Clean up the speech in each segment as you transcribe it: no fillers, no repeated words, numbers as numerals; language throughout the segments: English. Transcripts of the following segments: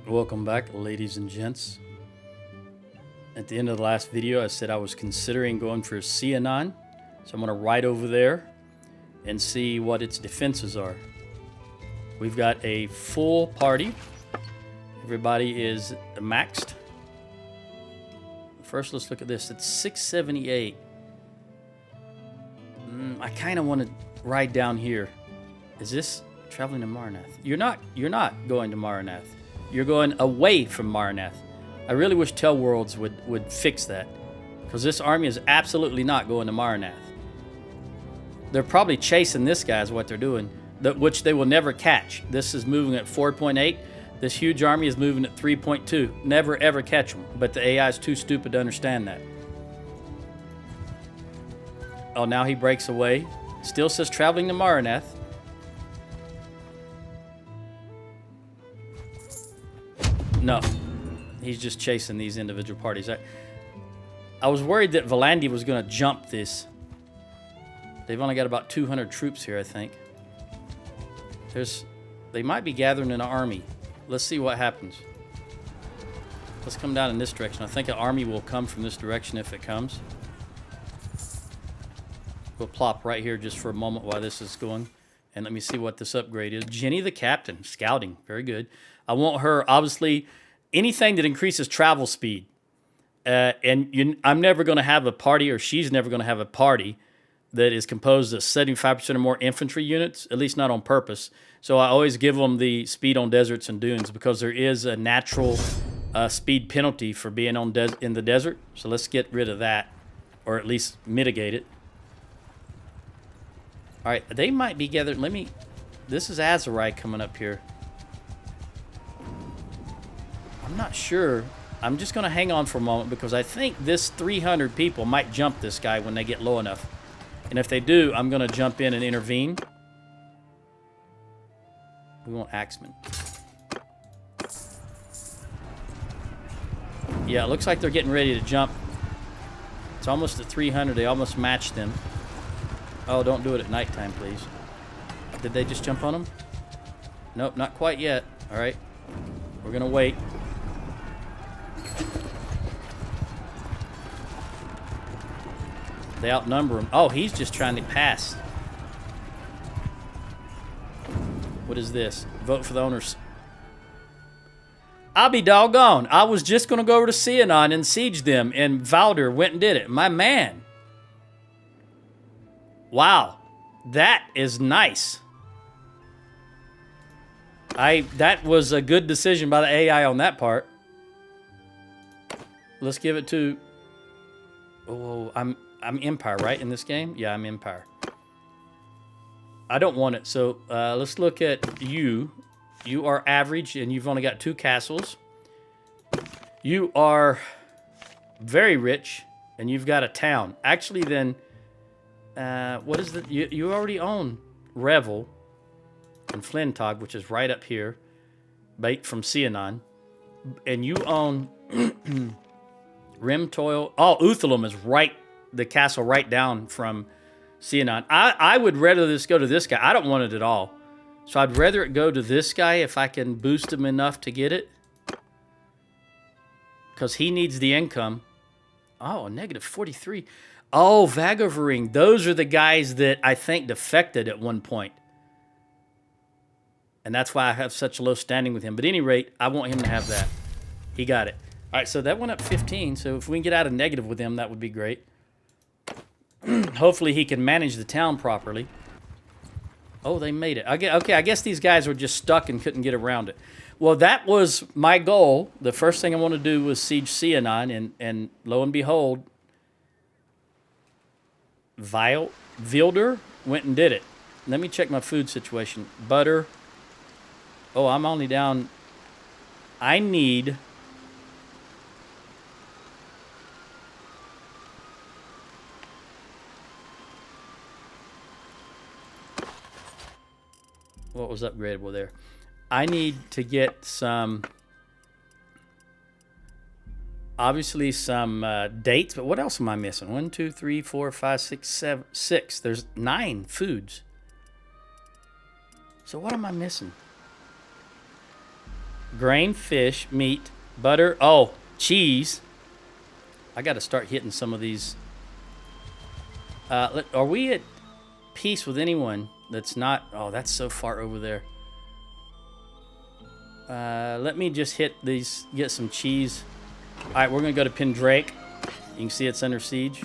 Welcome back, ladies and gents. At the end of the last video, I said I was considering going for Cianon. So I'm going to ride over there and see what its defenses are. We've got a full party. Everybody is maxed. First, let's look at this. It's 678. I kind of want to ride down here. Is this traveling to Maranath? You're not going to Maranath. You're going away from Maranath. I really wish Tell Worlds would fix that, because this army is absolutely not going to Maranath. They're probably chasing this guy is what they're doing, which they will never catch. This is moving at 4.8. This huge army is moving at 3.2. Never ever catch them, but the AI is too stupid to understand that. Oh, now he breaks away. Still says traveling to Maranath. No, he's just chasing these individual parties. I was worried that Valandi was going to jump this. They've only got about 200 troops here, I think. They might be gathering an army. Let's see what happens. Let's come down in this direction. I think an army will come from this direction if it comes. We'll plop right here just for a moment while this is going. And let me see what this upgrade is. Jenny the Captain, scouting, very good. I want her, obviously, anything that increases travel speed. I'm never going to have a party, or she's never going to have a party that is composed of 75% or more infantry units, at least not on purpose. So I always give them the speed on deserts and dunes, because there is a natural speed penalty for being in the desert. So let's get rid of that, or at least mitigate it. All right, they might be gathered. This is Azerai coming up here. I'm not sure. I'm just going to hang on for a moment, because I think this 300 people might jump this guy when they get low enough. And if they do, I'm going to jump in and intervene. We want Axemen. Yeah, it looks like they're getting ready to jump. It's almost at 300. They almost matched them. Oh, don't do it at nighttime, please. Did they just jump on them? Nope, not quite yet. All right. We're going to wait. They outnumber him. Oh, he's just trying to pass. What is this? Vote for the owners. I'll be doggone. I was just going to go over to Cianon and siege them, and Valder went and did it. My man. Wow. That is nice. That was a good decision by the AI on that part. Let's give it to... Oh, I'm Empire, right, in this game? Yeah, I'm Empire. I don't want it, so let's look at you. You are average, and you've only got 2 castles. You are very rich, and you've got a town. Actually, then, what is the... You already own Revel and Flintog, which is right up here, bait from Cianon. And you own Rimtoil. Oh, Uthalum is right... the castle right down from Cianon. I would rather this go to this guy. I don't want it at all. So I'd rather it go to this guy if I can boost him enough to get it. Because he needs the income. Oh, negative 43. Oh, Vagavering. Those are the guys that I think defected at one point. And that's why I have such a low standing with him. But at any rate, I want him to have that. He got it. All right, so that went up 15. So if we can get out of negative with him, that would be great. Hopefully he can manage the town properly. Oh, they made it. Okay, I guess these guys were just stuck and couldn't get around it. Well, that was my goal. The first thing I want to do was siege Cianon, and lo and behold, Vilder went and did it. Let me check my food situation. Butter. Oh, I'm only down... I need... What was upgradable there? I need to get some, obviously some dates, but what else am I missing? 1, 2, 3, 4, 5, 6, 7, 6. There's 9 foods. So what am I missing? Grain, fish, meat, butter. Oh, cheese. I got to start hitting some of these. Are we at peace with anyone that's not? Oh, that's so far over there. Let me just hit these, get some cheese. All right, we're going to go to Pendrake. You can see it's under siege.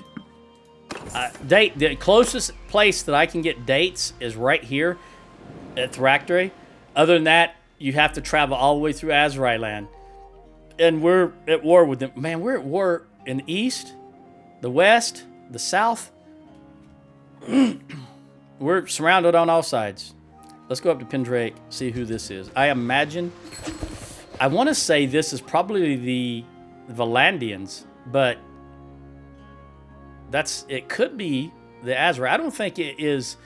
The closest place that I can get dates is right here at Thraktre. Other than that, you have to travel all the way through Azrai land. And we're at war with them. Man, we're at war in the east, the west, the south. We're surrounded on all sides. Let's go up to Pendrake, see who this is. I imagine, I want to say this is probably the Valandians, but it could be the Azrai. I don't think it is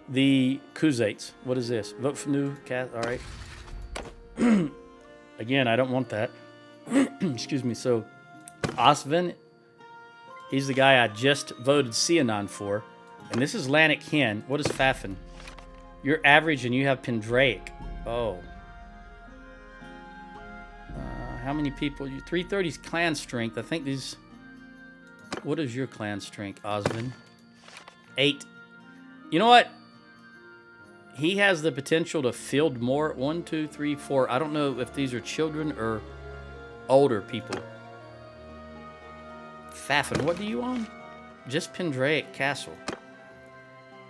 the Khuzaits. What is this? Vote for new cat. All right. Again, I don't want that. Excuse me. So, Osvin, he's the guy I just voted Sianon for. And this is Lannick Hen. What is Fafin? You're average and you have Pendrake. Oh. How many people? 330's clan strength. I think these... What is your clan strength, Osvin? 8. You know what? He has the potential to field more. 1, 2, 3, 4. I don't know if these are children or older people. Fafin, what do you own? Just Pendrake Castle.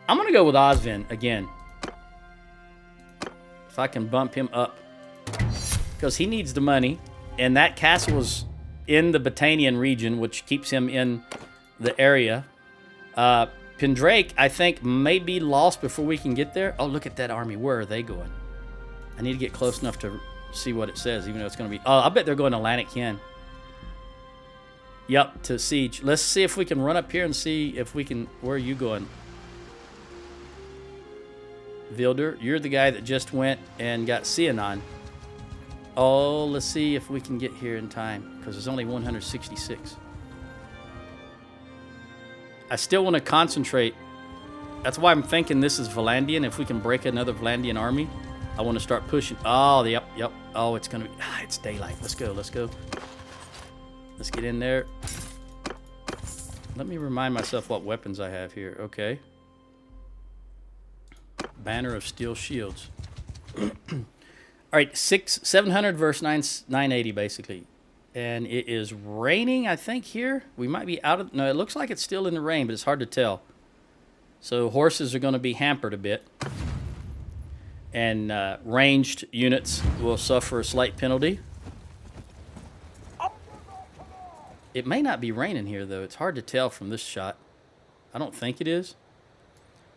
I'm going to go with Osvin again. If I can bump him up. Because he needs the money. And that castle is in the Battanian region, which keeps him in the area. Pendrake, I think, may be lost before we can get there. Oh, look at that army. Where are they going? I need to get close enough to see what it says, even though it's going to be... Oh, I bet they're going to Lannick Hen. Yep, to siege. Let's see if we can run up here and see if we can... Where are you going? Vilder, you're the guy that just went and got Sianon. Oh, let's see if we can get here in time, because there's only 166. I still want to concentrate. That's why I'm thinking this is Valandian. If we can break another Valandian army, I want to start pushing. Oh, yep. Oh, it's going to be... it's daylight. Let's go. Let's get in there. Let me remind myself what weapons I have here. Okay. Banner of Steel Shields. All right, 700 versus 980 basically, and it is raining. I think here we might be out of. No, it looks like it's still in the rain, but it's hard to tell. So horses are going to be hampered a bit, and ranged units will suffer a slight penalty. It may not be raining here though. It's hard to tell from this shot. I don't think it is.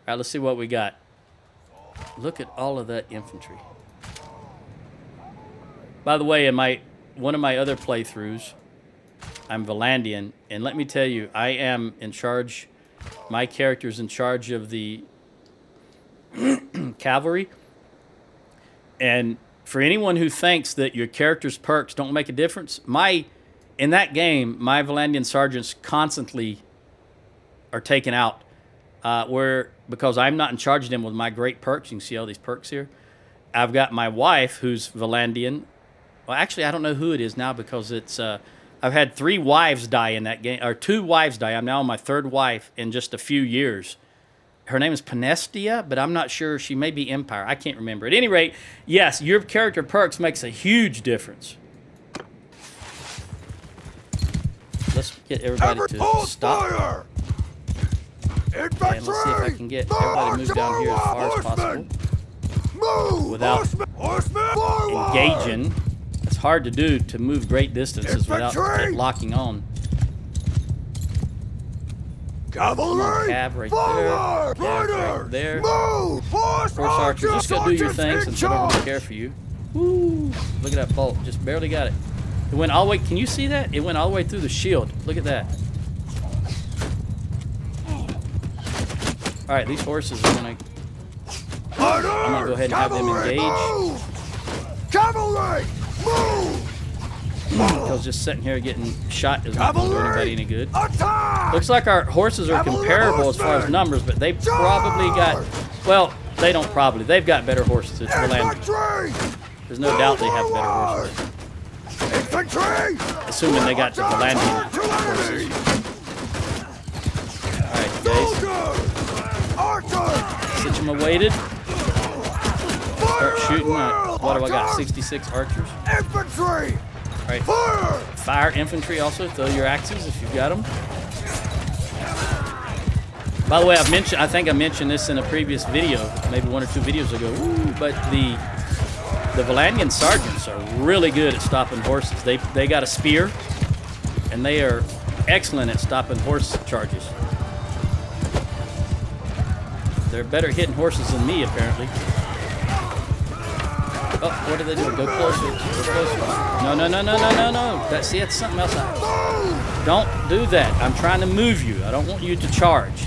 All right, let's see what we got. Look at all of that infantry. By the way, in one of my other playthroughs, I'm Valandian, and let me tell you, I am in charge. My character's in charge of the cavalry. And for anyone who thinks that your character's perks don't make a difference, in that game, my Valandian sergeants constantly are taken out. Because I'm not in charge of them with my great perks. You can see all these perks here. I've got my wife, who's Valandian. Well, actually, I don't know who it is now because it's... I've had 3 wives die in that game, or 2 wives die. I'm now on my 3rd wife in just a few years. Her name is Panestia, but I'm not sure. She may be Empire. I can't remember. At any rate, yes, your character perks makes a huge difference. Let's get everybody to stop. Fire! And let's see if I can get everybody to move down here as far as possible. Move! Without Horsemen engaging. It's hard to do to move great distances without Infantry! locking on. Cavalry! Cav right Forward! there. Cav right Riders! there. Move! Horse archers, just go do your things and I don't charge! care for you. Woo! Look at that bolt. Just barely got it. It went all the way. Can you see that? It went all the way through the shield. Look at that. All right, these horses are going to... I'm going to go ahead and have them engage. Move! Cavalry! Move! Because just sitting here getting shot is not going to do anybody any good. Attack! Looks like our horses are Cavalry comparable as far as horsemen! numbers, but they probably got... Well, they don't probably. They've got better horses. It's Valandian. Infantry! There's no doubt they have better horses. Infantry! Assuming they got the Valandian horses. Alright, guys. Soldiers! Archers! Stitch them awaited. Start shooting. What do I got? 66 archers. Infantry! Alright. Fire! Fire infantry also. Throw your axes if you've got them. By the way, I think I mentioned this in a previous video, maybe 1 or 2 videos ago. But the Valandian sergeants are really good at stopping horses. They got a spear, and they are excellent at stopping horse charges. They're better at hitting horses than me, apparently. Oh, what are they doing? Go closer. Go closer. No, no, no, no, no, no, no. That's something else. Don't do that. I'm trying to move you. I don't want you to charge.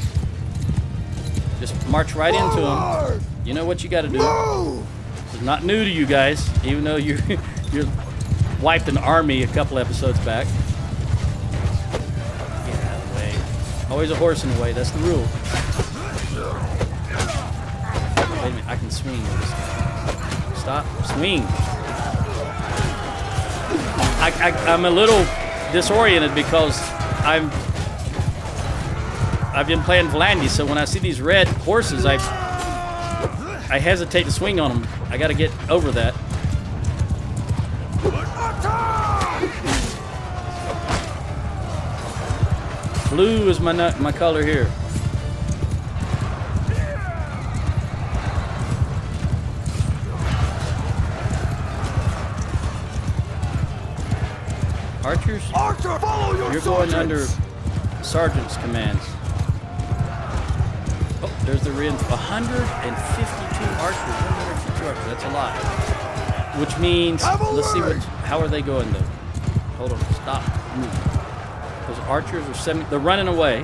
Just march right into them. You know what you got to do. This is not new to you guys, even though you wiped an army a couple episodes back. Get out of the way. Always a horse in the way. That's the rule. Wait a minute. I can swing. Stop. Swing. I'm a little disoriented because I've been playing Valandia, so when I see these red horses, I hesitate to swing on them. I got to get over that. Blue is my color here. Archers? Archer, follow your You're going sergeants. under sergeant's commands. Oh, there's the 152 archers. 152 archers. That's a lot. Which means, let's see how are they going though? Hold on, stop. Those archers are they're running away.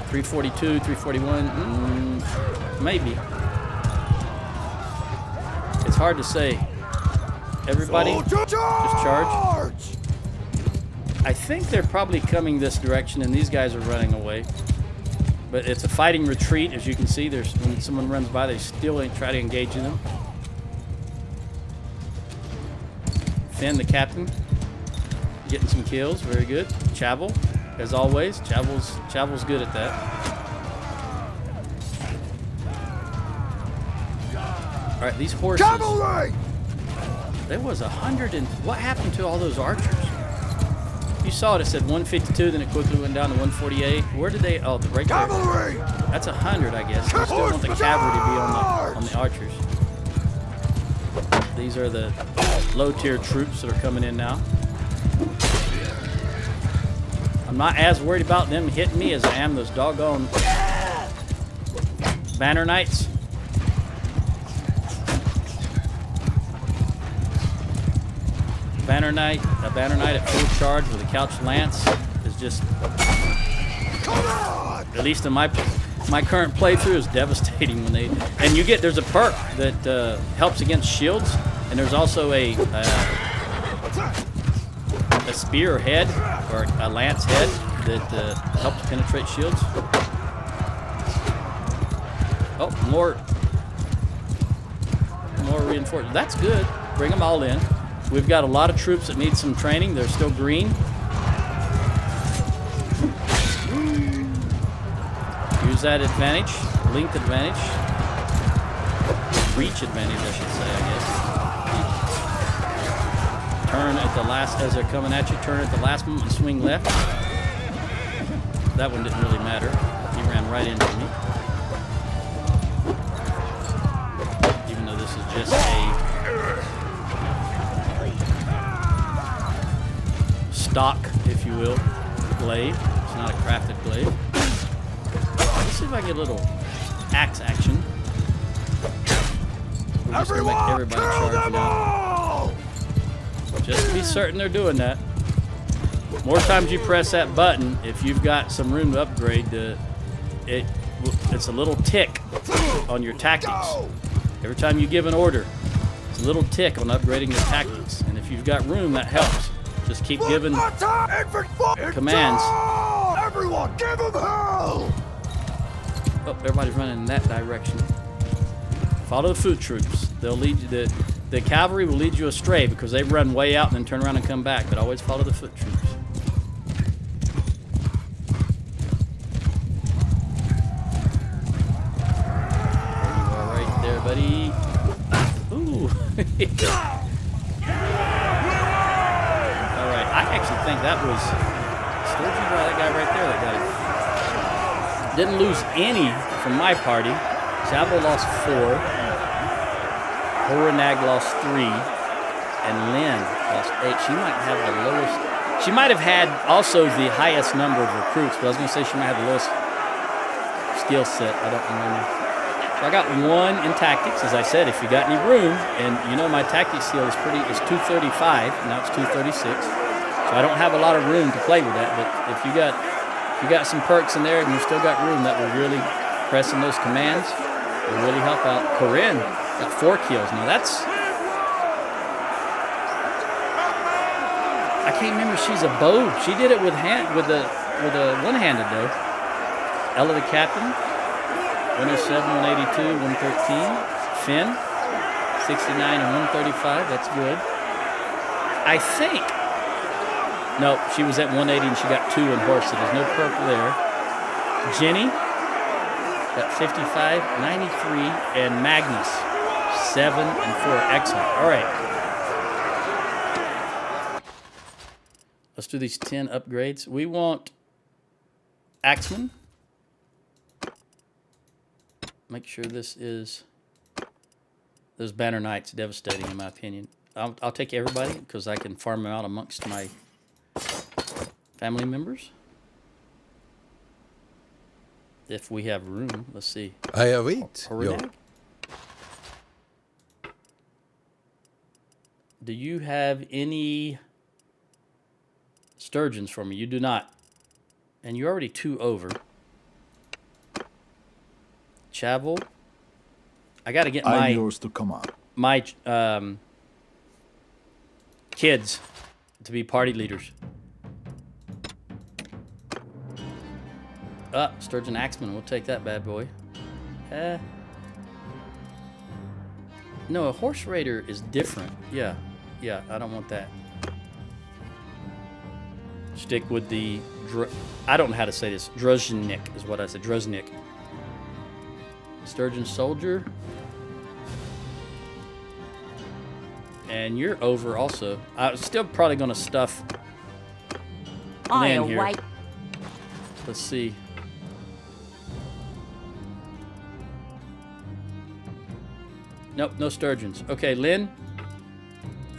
342, 341, maybe. It's hard to say. Everybody, just charge. I think they're probably coming this direction, and these guys are running away. But it's a fighting retreat, as you can see. When someone runs by, they still try to engage in them. Finn, the captain, getting some kills. Very good. Chavel, as always. Chavel's good at that. All right, these horses. Cavalry! There was 100 and... What happened to all those archers? You saw it. It said 152, then it quickly went down to 148. Where did they... Oh, right there. Cavalry! That's 100, I guess. We still want the cavalry to be on the archers. These are the low-tier troops that are coming in now. I'm not as worried about them hitting me as I am those doggone Banner Knights. A Banner Knight at full charge with a couch lance is just, at least in my current playthrough, is devastating when they. And there's a perk that helps against shields, and there's also a spear head or a lance head that helps penetrate shields. Oh, more reinforcements. That's good. Bring them all in. We've got a lot of troops that need some training. They're still green. Use that advantage, length advantage, reach advantage, I should say, I guess. Turn at the last, as they're coming at you, turn at the last moment and swing left. That one didn't really matter. He ran right into me. Even though this is just a stock, if you will, glaive. It's not a crafted glaive. Let's see if I get a little axe action. We're just gonna make everybody charge now. Just to be certain they're doing that. More times you press that button, if you've got some room to upgrade, it's a little tick on your tactics. Every time you give an order, it's a little tick on upgrading your tactics. And if you've got room, that helps. Just keep giving commands. Everyone, give him hell! Oh, everybody's running in that direction. Follow the food troops. They'll lead you. the cavalry will lead you astray because they run way out and then turn around and come back. But always follow the foot troops. There you are right there, buddy. Ooh. Alright, I actually think that was Sturgia, that guy right there that got it. Didn't lose any from my party. Chavo lost 4. Horenag lost 3. And Lynn lost 8. She might have the lowest. She might have had also the highest number of recruits, but I was going to say she might have the lowest skill set. I don't remember. So I got 1 in tactics, as I said, if you got any room. And you know my tactics skill is 235. Now it's 236. So I don't have a lot of room to play with that. But if you got some perks in there and you still got room, that will really pressing those commands will really help out. Corinne got 4 kills. Now that's, I can't remember if she's a bow. She did it with a one-handed though. Ella the captain, 107, 182, 113. Finn, 69 and 135. That's good. I think. No, she was at 180 and she got 2 in horse, so there's no perk there. Jenny got 55, 93, and Magnus 7 and 4. Excellent. All right. Let's do these 10 upgrades. We want Axeman. Make sure this is those Banner Knights, devastating in my opinion. I'll take everybody because I can farm them out amongst my family members. If we have room, let's see. I await your... Do you have any sturgeons for me? You do not. And you're already 2 over. Chavel. I got to get I'm yours to command. my kids to be party leaders. Sturgeon Axeman. We'll take that bad boy. No, a horse raider is different. Yeah, I don't want that. Stick with the... I don't know how to say this. Druzhnik is what I said. Druzhnik. Sturgeon soldier. And you're over also. I'm still probably going to stuff Lynn here. Let's see. Nope, no sturgeons. Okay, Lynn,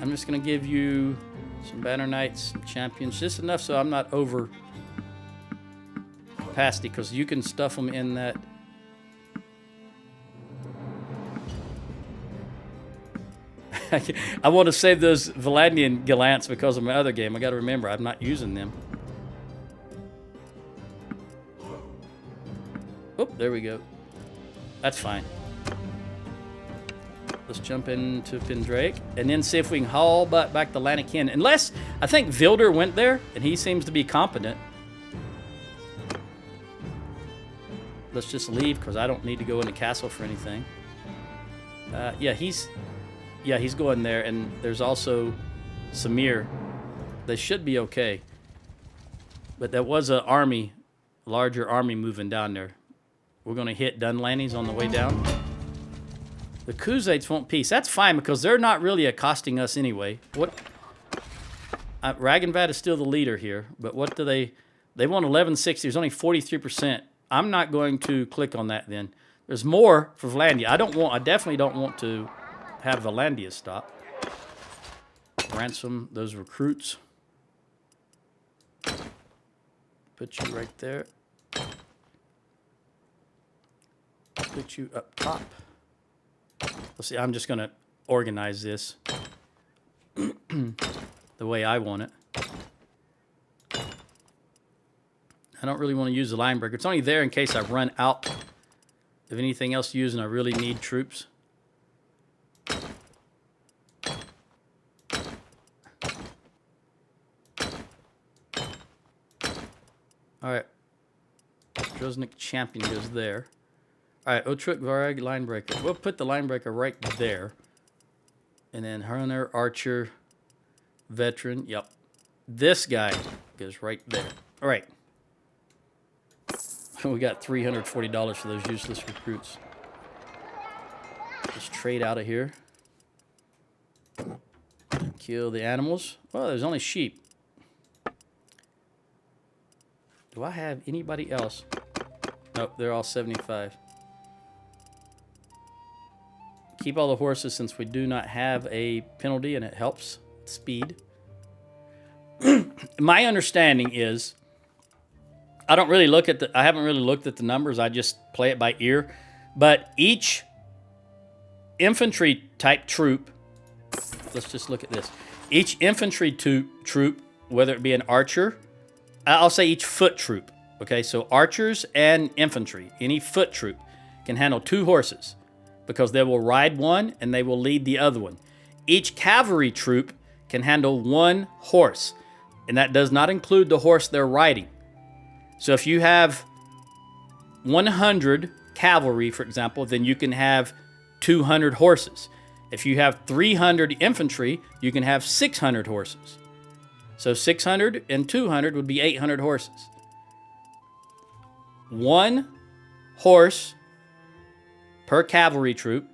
I'm just going to give you some Banner Knights, some champions, just enough so I'm not over capacity, because you can stuff them in that. I want to save those Valandian Gallants because of my other game. I got to remember, I'm not using them. Oh, there we go. That's fine. Let's jump into Pendrake and then see if we can haul back the Lanakin. Unless, I think Vilder went there and he seems to be competent. Let's just leave because I don't need to go in the castle for anything. Yeah, he's going there, and there's also Samir. They should be okay. But there was a larger army moving down there. We're going to hit Dunlannies on the way down. The Khuzaits want peace. That's fine because they're not really accosting us anyway. What? Ragenvad is still the leader here, but what do they want 1160. There's only 43%. I'm not going to click on that then. There's more for Valandia. I definitely don't want to have Valandia stop. Ransom those recruits. Put you right there. Put you up top. Let's see, I'm just going to organize this the way I want it. I don't really want to use the line breaker. It's only there in case I run out of anything else to use and I really need troops. All right. Droznik champion goes there. All right, Otruk Varag line breaker. We'll put the line breaker right there. And then Hunter, Archer, Veteran. Yep. This guy goes right there. All right. We got $340 for those useless recruits. Let's trade out of here. Kill the animals. Oh, there's only sheep. Do I have anybody else? Nope, they're all 75. Keep all the horses since we do not have a penalty and it helps speed. My understanding is, I haven't really looked at the numbers. I just play it by ear. But each infantry type troop, let's just look at this. Each infantry troop, whether it be an archer, I'll say each foot troop. Okay, so archers and infantry, any foot troop can handle 2 horses because they will ride one and they will lead the other one. Each cavalry troop can handle 1 horse, and that does not include the horse they're riding. So if you have 100 cavalry, for example, then you can have 200 horses. If you have 300 infantry, you can have 600 horses. So 600 and 200 would be 800 horses. 1 horse per cavalry troop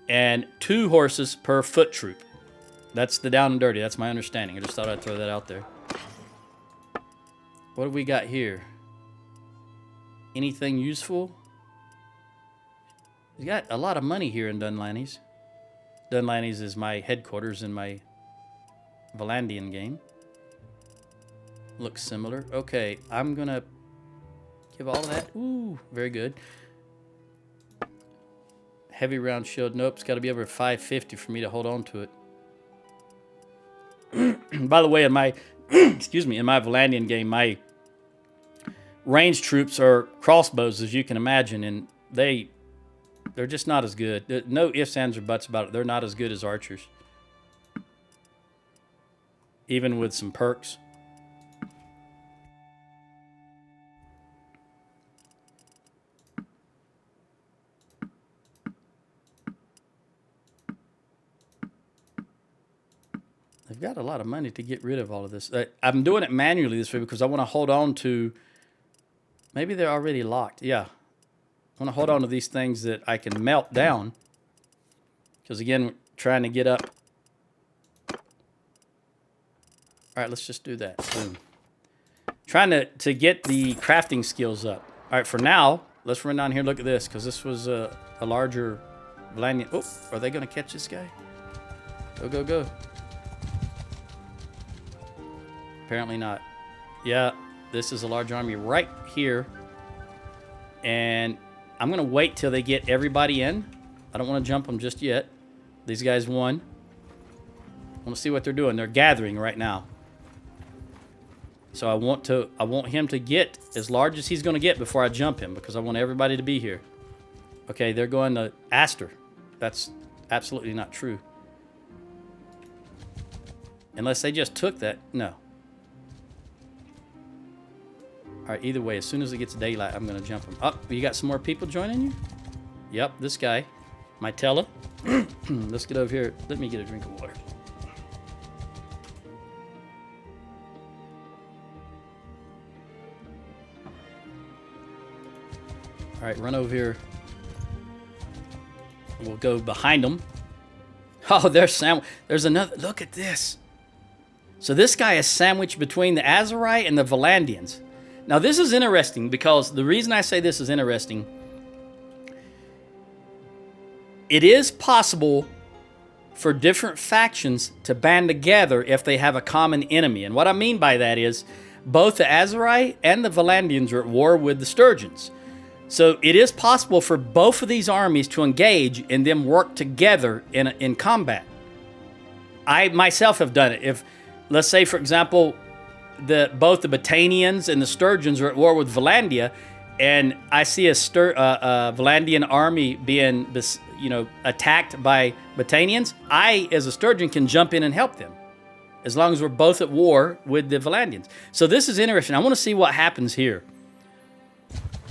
and 2 horses per foot troop. That's the down and dirty. That's my understanding. I just thought I'd throw that out there. What do we got here? Anything useful? We got a lot of money here in Dunlanny's. Dunlanny's is my headquarters in my Valandian game. Looks similar. Okay, I'm gonna give all of that. Ooh, very good. Heavy round shield. Nope, it's got to be over 550 for me to hold on to it. By the way, in my excuse me, in my Valandian game, my ranged troops are crossbows, as you can imagine, and they're just not as good. No ifs, ands, or buts about it. They're not as good as archers, even with some perks. They've got a lot of money to get rid of all of this. I'm doing it manually this way because I want to hold on to... Maybe they're already locked. Yeah. I want to hold on to these things that I can melt down. Because, again, we're trying to get up. All right, let's just do that. Boom. Trying to get the crafting skills up. All right, for now, let's run down here and look at this. Because this was a larger... Valandian... Oh, are they going to catch this guy? Go, go, go. Apparently not. Yeah, this is a large army right here. And I'm going to wait till they get everybody in. I don't want to jump them just yet. These guys won. I want to see what they're doing. They're gathering right now. So I want him to get as large as he's going to get before I jump him because I want everybody to be here. Okay, they're going to Astor. That's absolutely not true. Unless they just took that. No. All right, either way, as soon as it gets daylight, I'm going to jump them. Oh, you got some more people joining you? Yep, this guy. My Tella. Let's get over here. Let me get a drink of water. All right, run over here. We'll go behind them. Oh, there's another. Look at this. So this guy is sandwiched between the Azerite and the Valandians. Now, this is interesting because the reason I say this is interesting, it is possible for different factions to band together if they have a common enemy. And what I mean by that is both the Azerite and the Valandians are at war with the Sturgians. So it is possible for both of these armies to engage and then work together in combat. I myself have done it. If, let's say, for example, both the Batanians and the Sturgians are at war with Valandia, and I see a Valandian army being, attacked by Batanians, I, as a Sturgian, can jump in and help them, as long as we're both at war with the Valandians. So this is interesting. I want to see what happens here.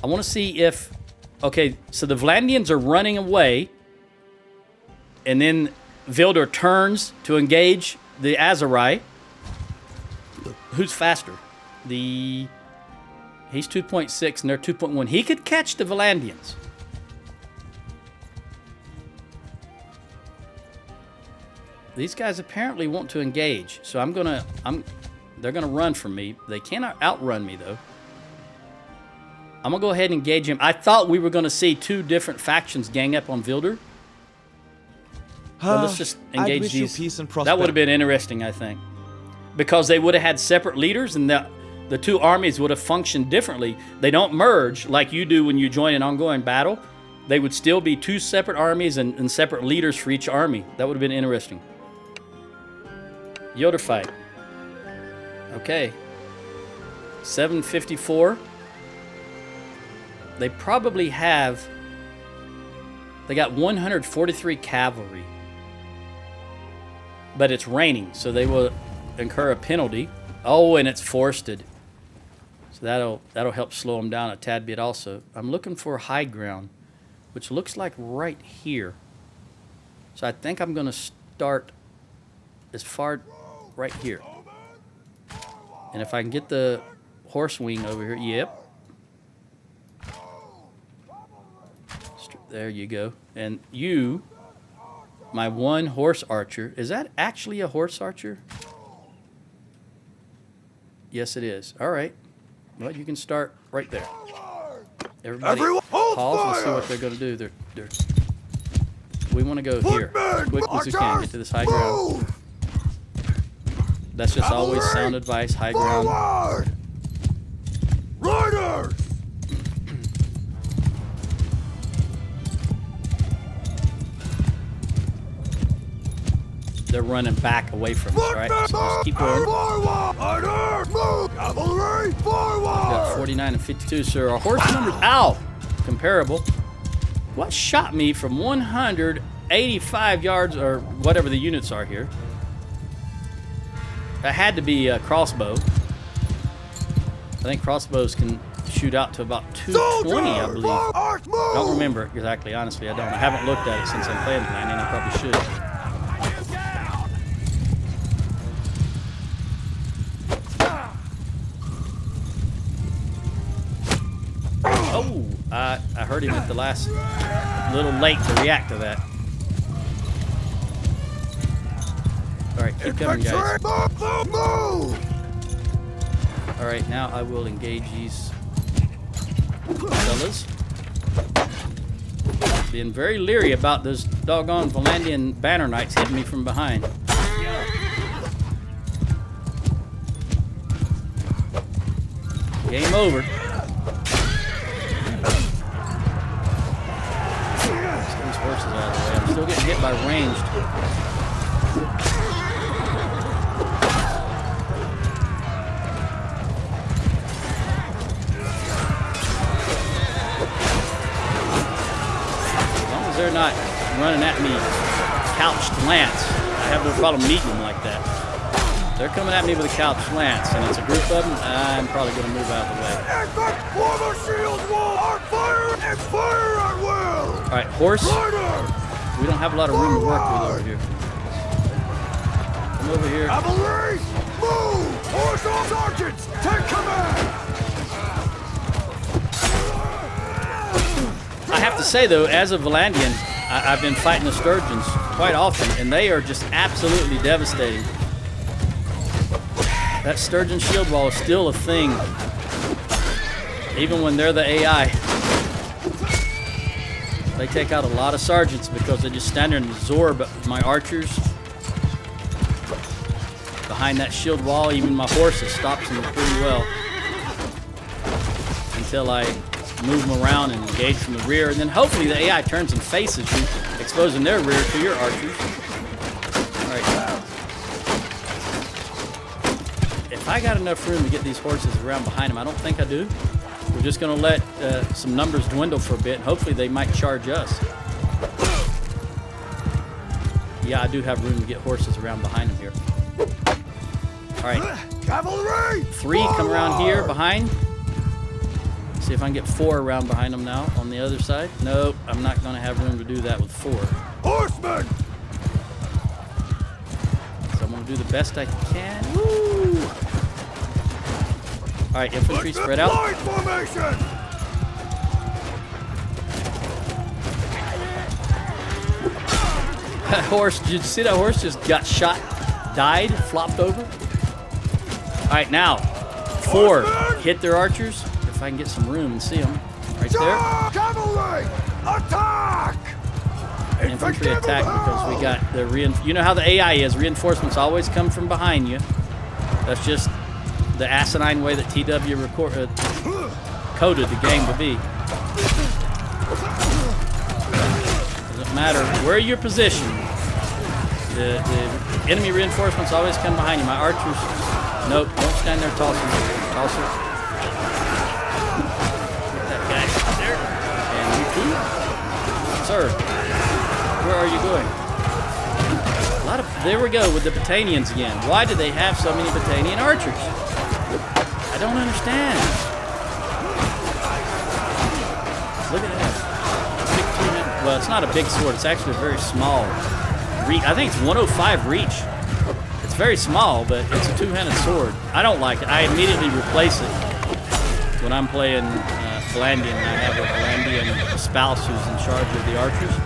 I want to see if... Okay, so the Valandians are running away, and then Vildur turns to engage the Aserai. Who's faster? He's 2.6 and they're 2.1. He could catch the Valandians. These guys apparently want to engage, so they're gonna run from me. They cannot outrun me though. I'm gonna go ahead and engage him. I thought we were gonna see two different factions gang up on Vildur. But let's just engage wish these. you peace and That would have been interesting, I think, because they would have had separate leaders, and the two armies would have functioned differently. They don't merge like you do when you join an ongoing battle. They would still be two separate armies and separate leaders for each army. That would have been interesting. Yoder fight. Okay. 754. They probably have... They got 143 cavalry. But it's raining, so they will incur a penalty. Oh, and it's forested. So that'll help slow them down a tad bit also. I'm looking for high ground, which looks like right here. So I think I'm going to start as far right here. And if I can get the horse wing over here, yep. There you go. And you, my one horse archer, is that actually a horse archer? Yes, it is. All right. Well, you can start right there. Everybody pause and see what they're going to do. We want to go here as quick as we can. Get to this high ground. That's just always sound advice, high ground. Riders! They're running back away from us, right? So just keep going. Cavalry, We got 49 and 52, so our horse numbers, ow, comparable. What shot me from 185 yards, or whatever the units are here? That had to be a crossbow. I think crossbows can shoot out to about 220, I believe. I don't remember exactly, honestly, I don't. I haven't looked at it since I'm playing tonight, and I probably should. Oh, I heard him at the last, little late to react to that. All right, keep coming, guys. All right, now I will engage these fellas. Being very leery about those doggone Valandian banner knights hitting me from behind. Game over. Horses out of the way. I'm still getting hit by ranged. As long as they're not running at me couched lance, I have no problem meeting them like that. They're coming at me with a couched lance, and it's a group of them. I'm probably going to move out of the way. Fire at will! All right, horse. We don't have a lot of room to work with over here. Come over here. Cavalry, move! Horse on sergeants, take command! I have to say, though, as a Valandian, I've been fighting the Sturgians quite often, and they are just absolutely devastating. That Sturgeon shield wall is still a thing, even when they're the AI. They take out a lot of sergeants because they just stand there and absorb my archers. Behind that shield wall, even my horses stops them pretty well. Until I move them around and engage from the rear. And then hopefully the AI turns and faces you, exposing their rear to your archers. Alright. If I got enough room to get these horses around behind them, I don't think I do. We're just going to let some numbers dwindle for a bit, and hopefully they might charge us. Yeah, I do have room to get horses around behind them here. All right. Cavalry! 3 come around here behind. See if I can get 4 around behind them now on the other side. Nope, I'm not going to have room to do that with 4. Horsemen! I'll do the best I can. Woo! All right, infantry spread out. Line formation! That horse, did you see that horse just got shot, died, flopped over? All right, now, 4 hit their archers. If I can get some room and see them. Right there. Cavalry! Attack! Infantry attack because we got the you know how the AI is. Reinforcements always come from behind you. That's just the asinine way that TW coded the game to be. Doesn't matter where you're positioned. The enemy reinforcements always come behind you. My archers, nope, don't stand there tossing. Tosser. Get that guy there. And you too. Sir, where are you going? There we go with the Battanians again. Why do they have so many Battanian archers? I don't understand. Look at that. Big well, it's not a big sword. It's actually a very small reach. I think it's 105 reach. It's very small, but it's a two-handed sword. I don't like it. I immediately replace it when I'm playing Valandian. I have a Valandian spouse who's in charge of the archers.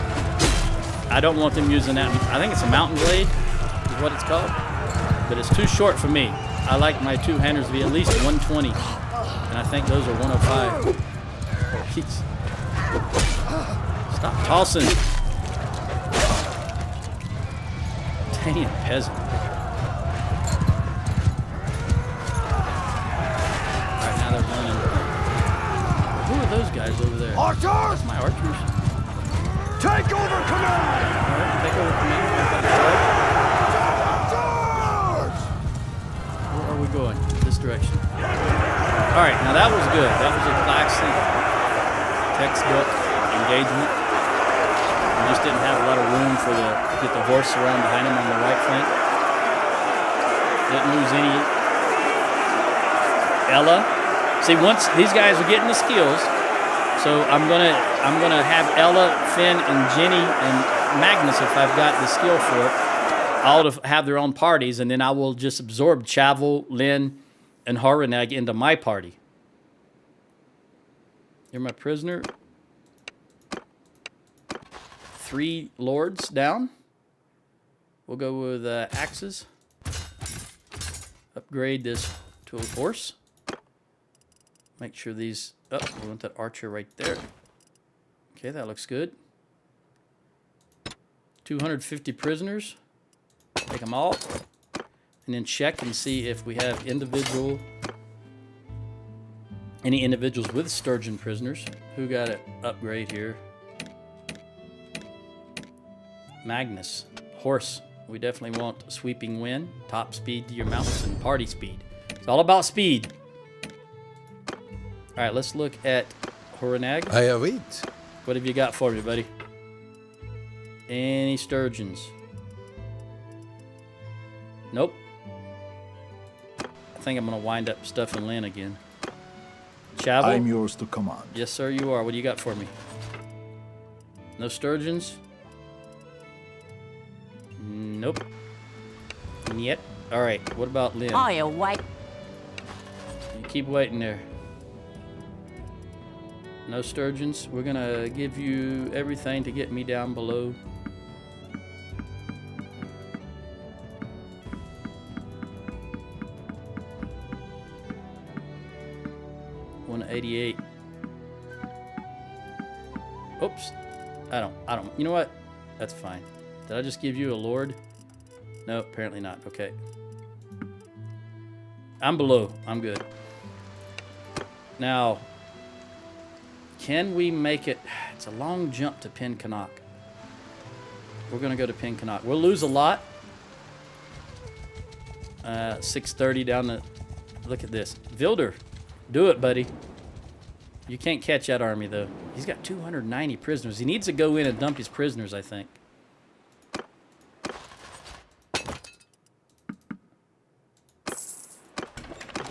I don't want them using that. I think it's a mountain blade is what it's called. But it's too short for me. I like my two-handers to be at least 120. And I think those are 105. Jeez. Stop tossing. Dang peasant. Alright, now they're running. Who are those guys over there? Archers! That's my archers. Take over command! Alright, take over command. Where are we going? This direction. Alright, now that was good. That was a classic textbook engagement. We just didn't have a lot of room for to get the horse around behind him on the right flank. Didn't lose any. Ella. See, once these guys are getting the skills, so I'm gonna have Ella, Finn, and Jenny and Magnus, if I've got the skill for it, all to have their own parties, and then I will just absorb Chavel, Lynn, and Horenag into my party. You're my prisoner. 3 lords down. We'll go with axes. Upgrade this to a horse. Make sure these... Oh, we want that archer right there. Okay, that looks good. 250 prisoners. Take them all. And then check and see if we have any individuals with Sturgian prisoners. Who got an upgrade here? Magnus. Horse. We definitely want sweeping wind, top speed to your mounts, and party speed. It's all about speed. All right, let's look at Horenag. I await. What have you got for me, buddy? Any Sturgians? Nope. I think I'm going to wind up stuffing Lynn again. Chavel? I'm yours to command. Yes, sir, you are. What do you got for me? No Sturgians? Nope. Yet. All right, what about Lynn? Oh, you white. You keep waiting there. No Sturgians. We're going to give you everything to get me down below. $188. Oops. I don't. You know what? That's fine. Did I just give you a lord? No, apparently not. Okay. I'm below. I'm good. Now, can we make it? It's a long jump to Pencanak. We're going to go to Pencanak. We'll lose a lot. 630 down the... Look at this. Vilder. Do it, buddy. You can't catch that army, though. He's got 290 prisoners. He needs to go in and dump his prisoners, I think.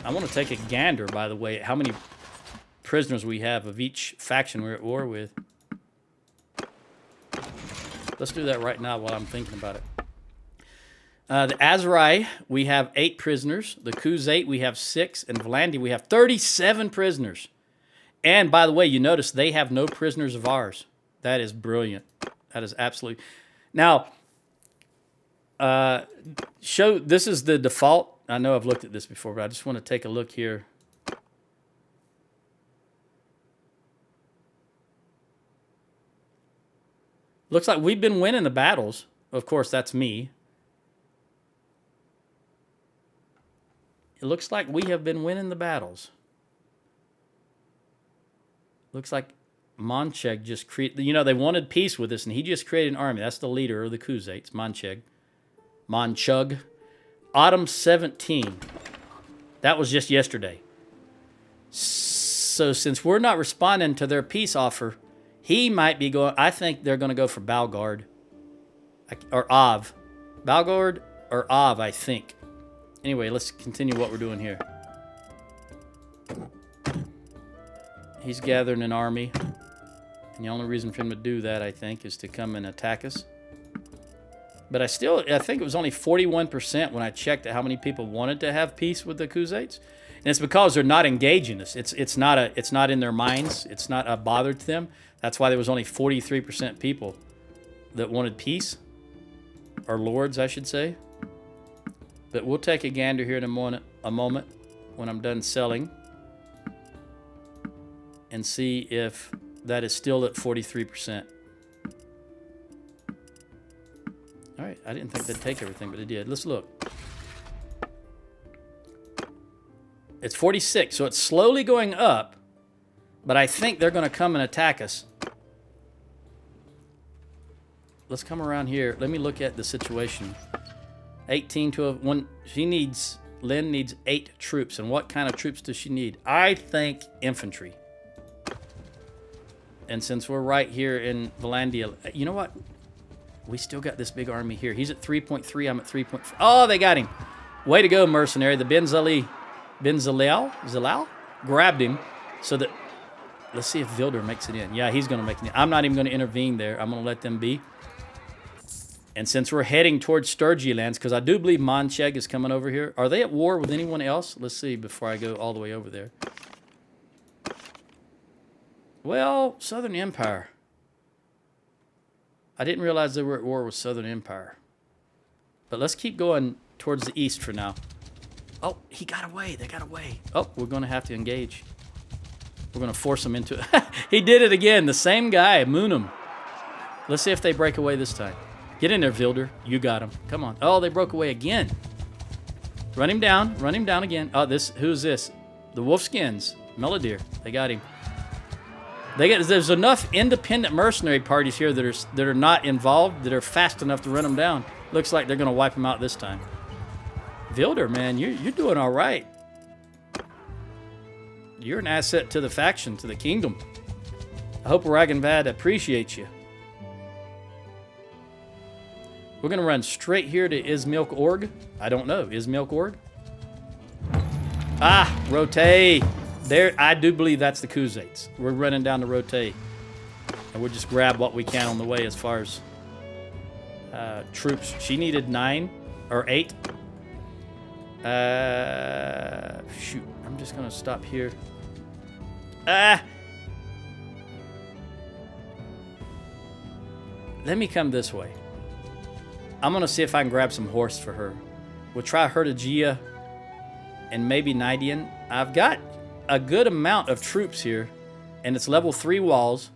I want to take a gander, by the way, at how many prisoners we have of each faction we're at war with. Let's do that right now while I'm thinking about it. The Azurai, we have 8 prisoners. The Khuzait, we have 6. And Volandi, we have 37 prisoners. And by the way, you notice they have no prisoners of ours. That is brilliant. That is absolutely. Now, this is the default. I know I've looked at this before, but I just want to take a look here. Looks like we've been winning the battles. Of course, that's me. It looks like we have been winning the battles. Looks like Moncheg just created... You know, they wanted peace with us, and he just created an army. That's the leader of the Khuzaits, Moncheg. Monchug. Autumn 17. That was just yesterday. So since we're not responding to their peace offer, he might be going... I think they're going to go for Balgard. Or Av. Balgard or Av, I think. Anyway, let's continue what we're doing here. He's gathering an army. And the only reason for him to do that, I think, is to come and attack us. But I think it was only 41% when I checked how many people wanted to have peace with the Khuzaits. And it's because they're not engaging us. It's not in their minds. It's not a bother to them. That's why there was only 43% people that wanted peace. Or lords, I should say. But we'll take a gander here in a moment when I'm done selling. And see if that is still at 43%. All right, I didn't think they'd take everything, but it did. Let's look. It's 46, so it's slowly going up, but I think they're going to come and attack us. Let's come around here. Let me look at the situation. 18 to 1. Lynn needs 8 troops, and what kind of troops does she need? I think infantry. And since we're right here in Volandia, you know what? We still got this big army here. He's at 3.3. I'm at 3.4. Oh, they got him. Way to go, mercenary. The Zalal grabbed him so that... Let's see if Wilder makes it in. Yeah, he's going to make it in. I'm not even going to intervene there. I'm going to let them be. And since we're heading towards Sturgia lands, because I do believe Moncheg is coming over here. Are they at war with anyone else? Let's see before I go all the way over there. Well, Southern Empire. I didn't realize they were at war with Southern Empire. But let's keep going towards the east for now. Oh, he got away. They got away. Oh, we're going to have to engage. We're going to force him into it. He did it again. The same guy, Moonham. Let's see if they break away this time. Get in there, Wilder. You got him. Come on. Oh, they broke away again. Run him down. Run him down again. Oh, who's this? The Wolfskins. Melodier. They got him. There's enough independent mercenary parties here that are not involved, that are fast enough to run them down. Looks like they're going to wipe them out this time. Wilder, man, you're doing all right. You're an asset to the faction, to the kingdom. I hope Ragenvad appreciates you. We're going to run straight here to Ismilk Org. I don't know. Ismilk Org? Ah, Rote. There, I do believe that's the Khuzaits. We're running down the Rote. And we'll just grab what we can on the way as far as troops. She needed 9 or 8. Shoot. I'm just going to stop here. Let me come this way. I'm going to see if I can grab some horse for her. We'll try Hertagia and maybe Nidian. I've got a good amount of troops here, and it's level 3 walls.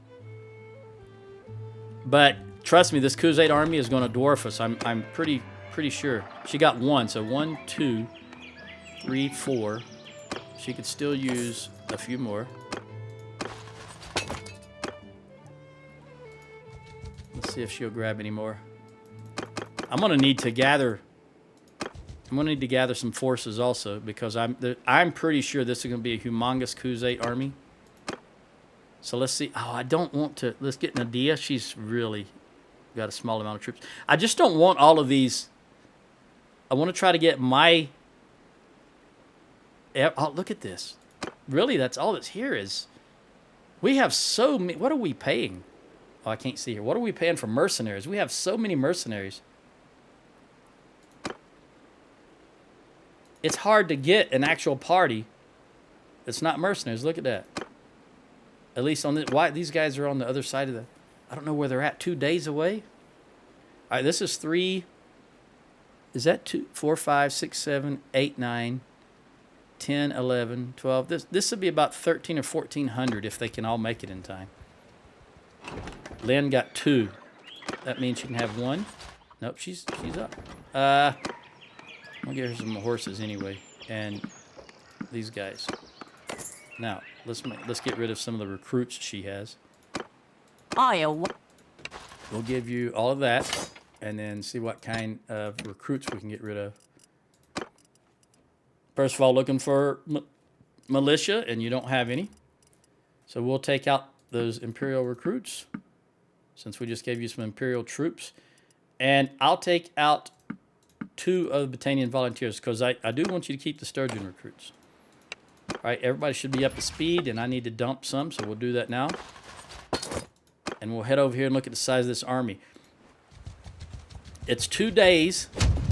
But trust me, this Khuzait army is going to dwarf us. I'm pretty sure. She got 1, so 1, 2, 3, 4. She could still use a few more. Let's see if she'll grab any more. I'm going to need to gather some forces also, because I'm pretty sure this is going to be a humongous Khuzait army. So let's see. Oh, I don't want to. Let's get Nadia. She's really got a small amount of troops. I just don't want all of these. I want to try to get my... Oh, look at this. Really, that's all that's here is... We have so many... What are we paying? Oh, I can't see here. What are we paying for mercenaries? We have so many mercenaries. it's hard to get an actual party that's not mercenaries. Look at that. At least on the, why these guys are on the other side of the, I don't know where they're at, 2 days away. All right, this is 3. Is that 2, 4, 5, 6, 7, 8, 9, 10, 11, 12? This would be about 13 or 1400 if they can all make it in time. Lynn got 2. That means she can have 1. Nope, she's up. I'll give her some horses anyway, and these guys. Now let's get rid of some of the recruits she has. We'll give you all of that, and then see what kind of recruits we can get rid of. First of all, looking for militia, and you don't have any. So we'll take out those Imperial recruits, since we just gave you some Imperial troops. And I'll take out 2 of the Battanian volunteers, because I do want you to keep the Sturgian recruits. All right, everybody should be up to speed, and I need to dump some, so we'll do that now. And we'll head over here and look at the size of this army. It's 2 days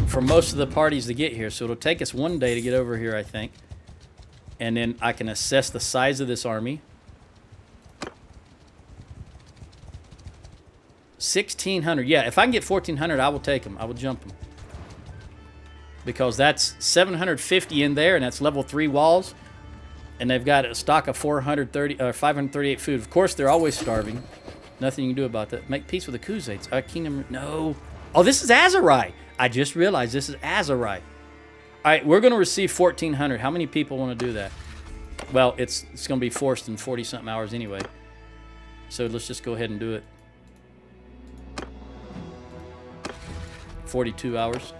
for most of the parties to get here, so it'll take us 1 day to get over here, I think. And then I can assess the size of this army. 1,600. Yeah, if I can get 1,400, I will take them. I will jump them. Because that's 750 in there, and that's level 3 walls. And they've got a stock of 538 food. Of course, they're always starving. Nothing you can do about that. Make peace with the Khuzaits. Kingdom... No. Oh, this is Azerai. I just realized this is Azerai. All right, we're going to receive 1,400. How many people want to do that? Well, it's going to be forced in 40-something hours anyway. So let's just go ahead and do it. 42 hours.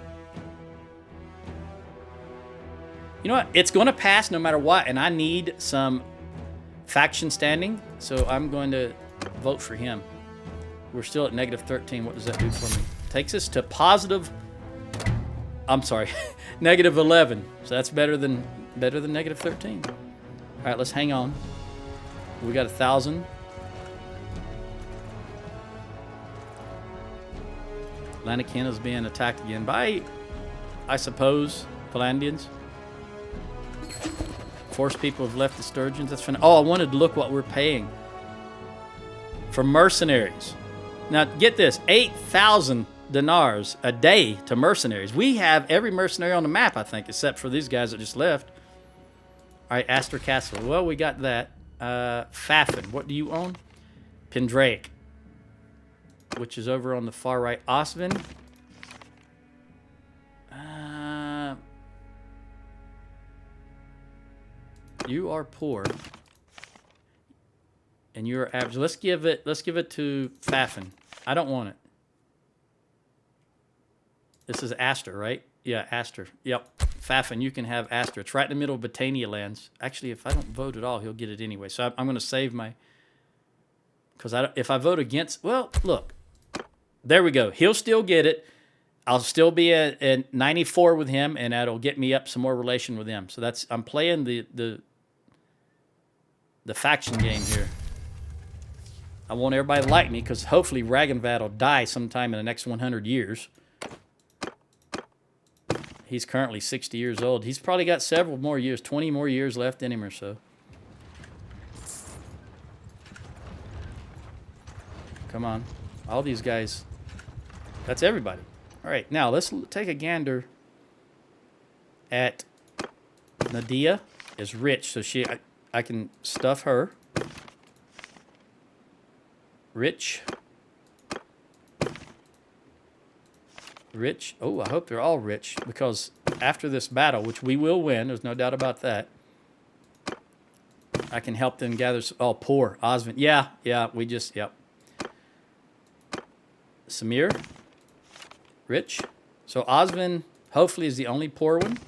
You know what? It's going to pass no matter what, and I need some faction standing, so I'm going to vote for him. We're still at negative 13. What does that do for me? Takes us to positive... I'm sorry, negative 11. So that's better than negative 13. All right, let's hang on. We got 1,000. Lanakin is being attacked again by, I suppose, Phalandians. Forced people have left the Sturgians. That's fine. Oh, I wanted to look what we're paying for mercenaries. Now, get this. 8,000 dinars a day to mercenaries. We have every mercenary on the map, I think, except for these guys that just left. All right, Astor Castle. Well, we got that. Fafin. What do you own? Pendraic, which is over on the far right. Osvin. You are poor, and you're average. Let's give it to Fafin. I don't want it. This is Astor, right? Yeah, Astor. Yep. Fafin, you can have Astor. It's right in the middle of Battania lands. Actually, if I don't vote at all, he'll get it anyway. So I'm going to save my... Because if I vote against... Well, look. There we go. He'll still get it. I'll still be at 94 with him, and that'll get me up some more relation with him. So that's... I'm playing the faction game here. I want everybody to like me, because hopefully Ragnvad will die sometime in the next 100 years. He's currently 60 years old. He's probably got several more years, 20 more years left in him or so. Come on. All these guys. That's everybody. All right, now let's take a gander at Nadia. Is rich, so I can stuff her. Rich. Rich. Oh, I hope they're all rich, because after this battle, which we will win, there's no doubt about that, I can help them gather... Oh, poor. Osvin. Yeah, we just... Yep. Samir. Rich. So Osvin, hopefully, is the only poor one.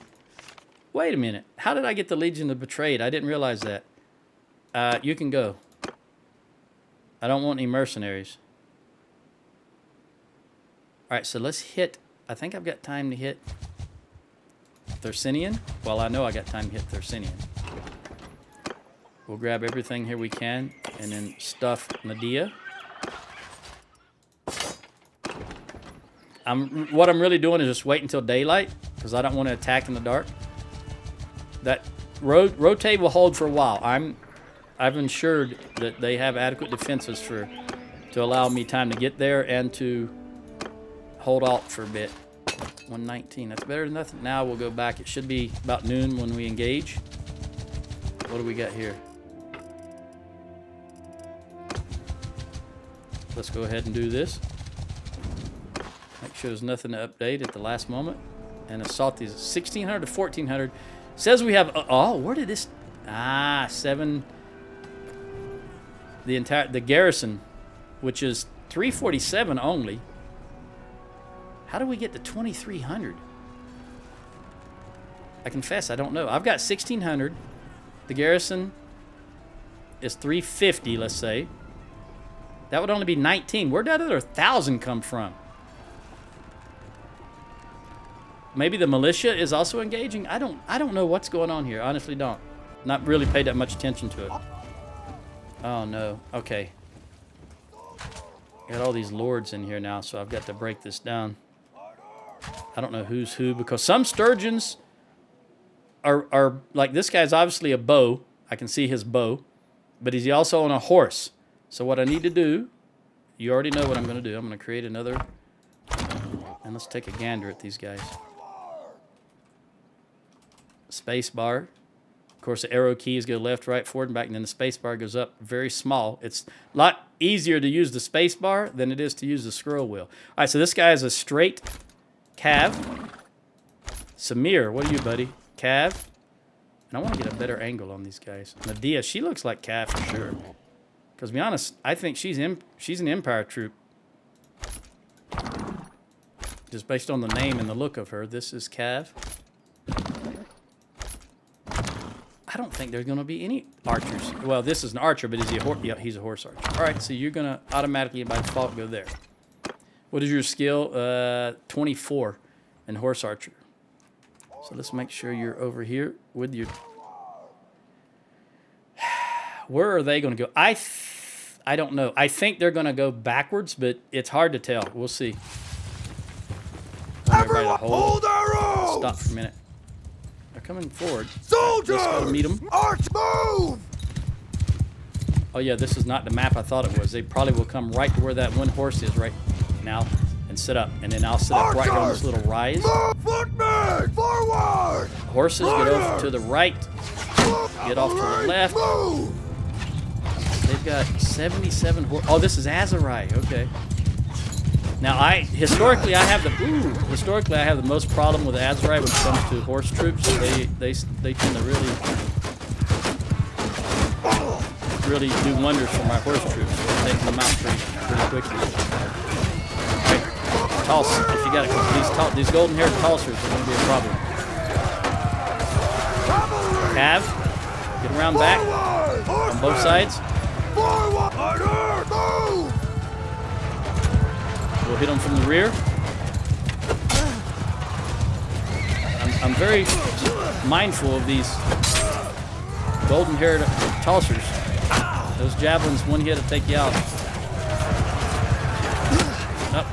Wait a minute. How did I get the Legion of Betrayed? I didn't realize that. You can go. I don't want any mercenaries. All right, so let's hit... I think I've got time to hit Thursinian. Well, I know I got time to hit Thursinian. We'll grab everything here we can, and then stuff Nadia. What I'm really doing is just wait until daylight, because I don't want to attack in the dark. That rotate will hold for a while. I've ensured that they have adequate defenses to allow me time to get there and to hold off for a bit. 119. That's better than nothing. Now we'll go back. It should be about noon when we engage. What do we got here? Let's go ahead and do this. Make sure there's nothing to update at the last moment. And assault these 1,600 to 1,400. Says we have. Oh, where did this? 7. The garrison, which is 347 only. How do we get to 2,300? I confess, I don't know. I've got 1,600. The garrison is 350, let's say. That would only be 19. Where'd that other 1,000 come from? Maybe the militia is also engaging? I don't know what's going on here. Honestly, don't. Not really paid that much attention to it. Oh, no. Okay. Got all these lords in here now, so I've got to break this down. I don't know who's who, because some Sturgians are like, this guy's obviously a bow. I can see his bow, but he's also on a horse. So what I need to do, you already know what I'm going to do. I'm going to create another, and let's take a gander at these guys. Space bar. Of course, the arrow keys go left, right, forward, and back, and then the space bar goes up. Very small. It's a lot easier to use the space bar than it is to use the scroll wheel. All right, so this guy is a straight Cav. Samir, what are you, buddy? Cav. And I want to get a better angle on these guys. Medea, she looks like Cav for sure. Because to be honest, I think she's an Empire troop. Just based on the name and the look of her, this is Cav. I don't think there's going to be any archers. Well, this is an archer, but is he a horse? Yeah, he's a horse archer. All right, so you're going to automatically, by default, go there. What is your skill? 24 in horse archer. So let's make sure you're over here with your... Where are they going to go? I don't know. I think they're going to go backwards, but it's hard to tell. We'll see. Everyone, hold arrows! Stop for a minute. They're coming forward. Soldiers! Let's go meet them. Arch, move! Oh, yeah, this is not the map I thought it was. They probably will come right to where that one horse is right now and sit up. And then I'll sit up right on this little rise. Footmen! Forward! Horses get over to the right. Get off to the left. Move! They've got 77 horses. Oh, this is Azarai. Okay. Now, historically I have the most problem with Azarai when it comes to horse troops. They tend to really do wonders for my horse troops. Taking them out pretty quickly. Right. If you got a couple of these golden-haired Tulsers are going to be a problem. Cav, get around back on both sides. We'll hit them from the rear. I'm very mindful of these golden-haired Tulsers. Those javelins, one hit will take you out. Up.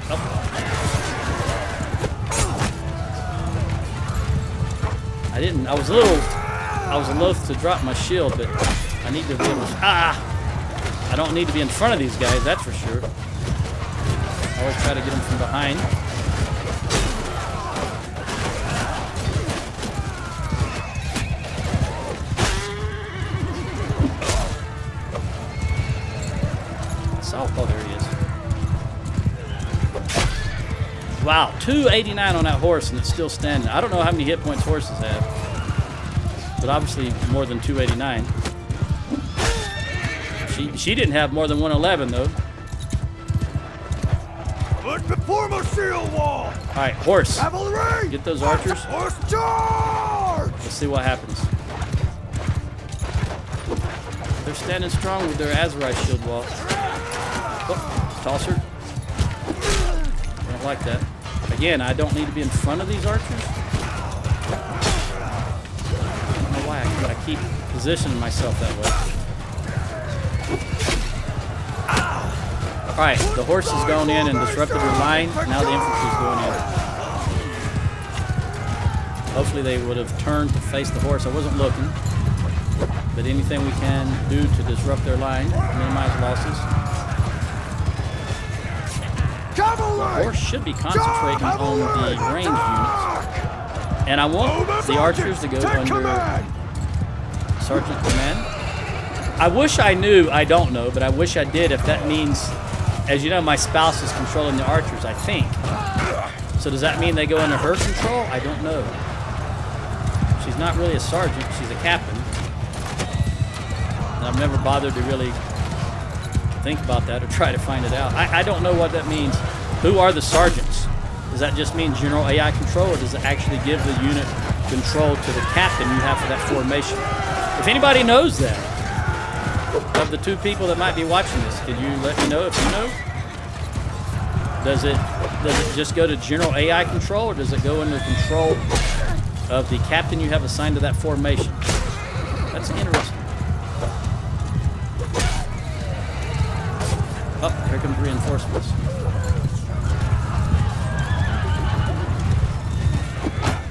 I was loath to drop my shield, but I need to be able to, I don't need to be in front of these guys, that's for sure. I always try to get them from behind. Oh, there he is. Wow, 289 on that horse, and it's still standing. I don't know how many hit points horses have, but obviously more than 289. She didn't have more than 111 though. Form a shield wall. All right, horse. Cavalry. Get those archers. Horse charge. Let's see what happens. They're standing strong with their Azarai shield wall. Oh, Tulser. I don't like that. Again, I don't need to be in front of these archers. I don't know why I keep positioning myself that way. Alright, the horse has gone in and disrupted her line. Now the infantry's going in. Hopefully they would have turned to face the horse. I wasn't looking. But anything we can do to disrupt their line, minimize losses. The horse should be concentrating on the range units. And I want the archers to go under Sergeant Command. I wish I knew, I don't know, but I wish I did if that means, as you know, my spouse is controlling the archers, I think. So does that mean they go under her control? I don't know. She's not really a sergeant, she's a captain. And I've never bothered to really think about that or try to find it out. I don't know what that means. Who are the sergeants? Does that just mean general AI control, or does it actually give the unit control to the captain you have for that formation? If anybody knows that, of the 2 people that might be watching this, could you let me know if you know? Does it just go to general AI control, or does it go under control of the captain you have assigned to that formation? That's interesting. Oh, here comes reinforcements.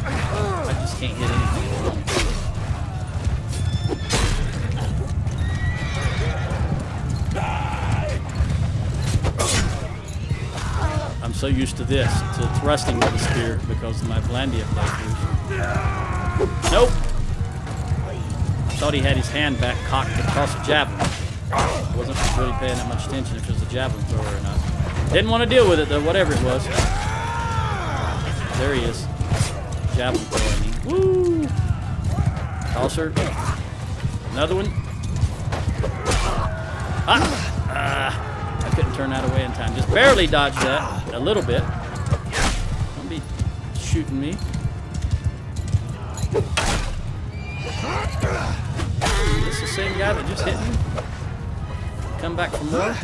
I just can't hit anything. I'm so used to this, to thrusting with the spear because of my Blandia playthroughs. Nope. Thought he had his hand back cocked across a javelin. Wasn't really paying that much attention if it was a javelin thrower or not. Didn't want to deal with it though, whatever it was. There he is. Javelin thrower, I mean. Woo! Tosser. Another one. I couldn't turn that away in time. Just barely dodged that. A little bit. Don't be shooting me. Is this the same guy that just hit me? Come back for more?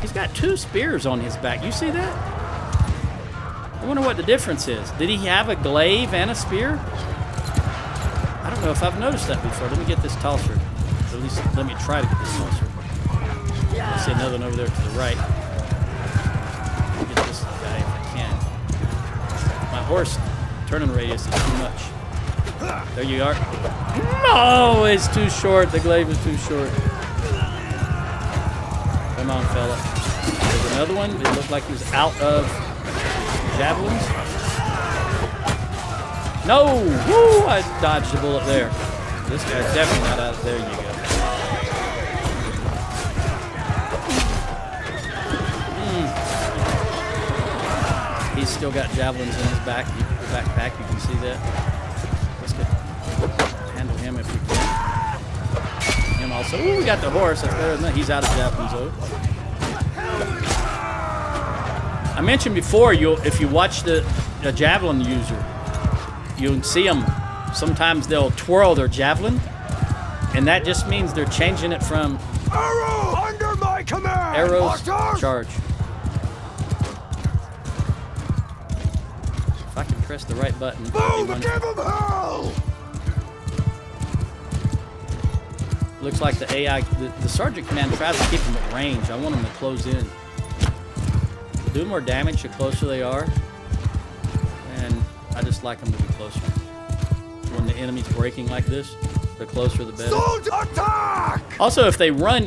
He's got 2 spears on his back. You see that? I wonder what the difference is. Did he have a glaive and a spear? I don't know if I've noticed that before. Let me get this tosser. At least let me try to get this tosser. I see another one over there to the right. Let me get this guy if I can. My horse turning radius is too much. There you are. No, it's too short. The glaive is too short. Come on, fella. There's another one. It looked like he was out of javelins. No! Woo! I dodged the bullet there. This guy's definitely not out of there. You go. He's still got javelins in his backpack. You can see that. Let's get handle him if we can. Him also. Ooh, we got the horse. That's better than that. He's out of javelins though. I mentioned before, if you watch the javelin user, you'll see them. Sometimes they'll twirl their javelin, and that just means they're changing it from Arrow under my command. arrows to charge. If I can press the right button. Boom! Give him hell! Looks like the AI, the sergeant command tries to keep them at range. I want them to close in. Do more damage the closer they are, and I just like them to be closer. When the enemy's breaking like this, the closer the better. Soldier attack! Also, if they run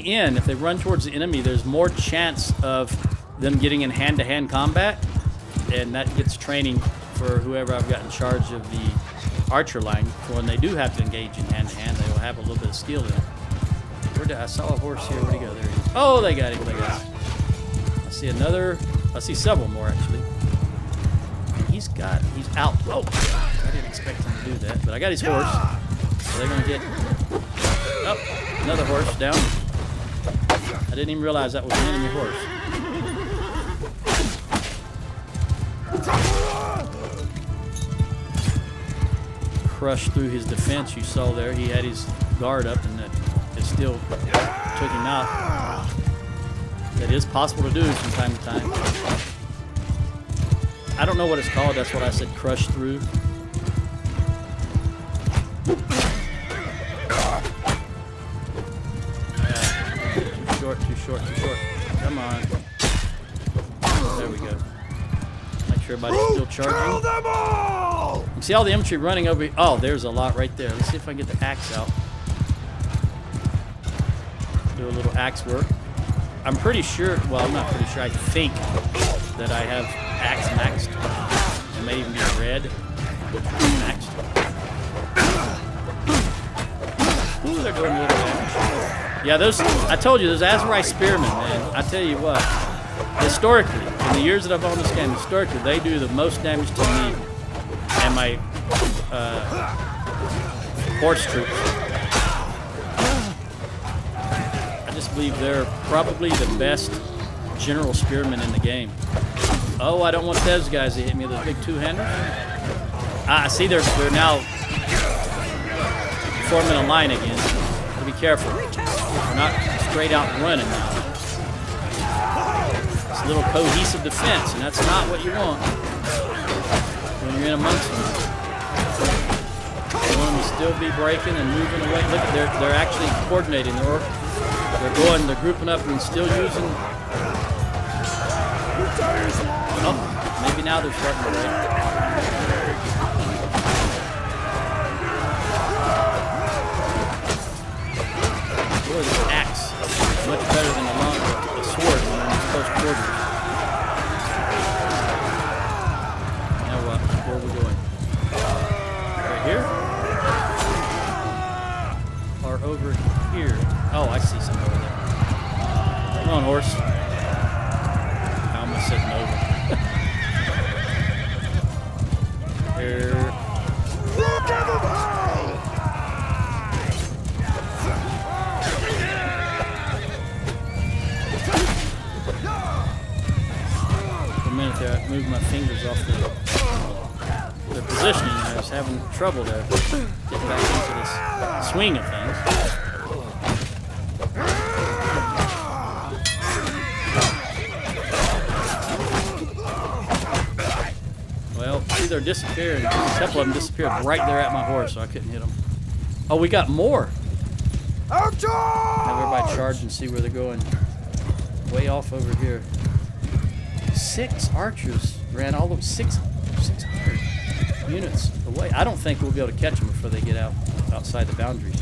towards the enemy, there's more chance of them getting in hand-to-hand combat, and that gets training for whoever I've got in charge of the archer line. For when they do have to engage in hand-to-hand, they will have a little bit of skill in it. I saw a horse here. Where'd he go? There he is. Oh, they got him. I see another. I see several more, actually. And he's out. Oh, I didn't expect him to do that, but I got his horse. So they're going to get... Oh, another horse down. I didn't even realize that was an enemy horse. Crushed through his defense, you saw there. He had his guard up, and it still took him out. That is possible to do from time to time. I don't know what it's called. That's what I said, crushed through. Too short. Come on. There we go. Make sure everybody's still Kill charging. them all! See all the infantry running over here? Oh, there's a lot right there. Let's see if I can get the axe out. Do a little axe work. I'm pretty sure, well, I'm not pretty sure. I think that I have axe maxed. It may even be red maxed. Ooh, they're doing a little damage. Yeah, those, I told you, those Azurai Spearmen, man. I tell you what, historically, in the years that I've owned this game, historically, they do the most damage to me and my horse troops. I just believe they're probably the best general spearmen in the game. Oh, I don't want those guys to hit me, those big two-handers. I see they're now forming a line again. So be careful. We're not straight out running now. It's a little cohesive defense, and that's not what you want when you're in amongst them. You want them to still be breaking and moving away. Look, they're actually coordinating. They're grouping up and still using. Oh, maybe now they're starting to break. Boy, this axe is much better than a sword when you're in close quarters. Now what? Where are we going? Right here? Or over here? Oh, I see something over there. Come on, horse. I almost said Nova. Here. For a minute there, I moved my fingers off the positioning. I was having trouble to get back into this swing of things. Well, see, they're disappearing. A couple of them disappeared right there at my horse, so I couldn't hit them. Oh, we got more. Have everybody charge and see where they're going. Way off over here. 6 archers ran all of 600 units away. I don't think we'll be able to catch them before they get outside the boundaries.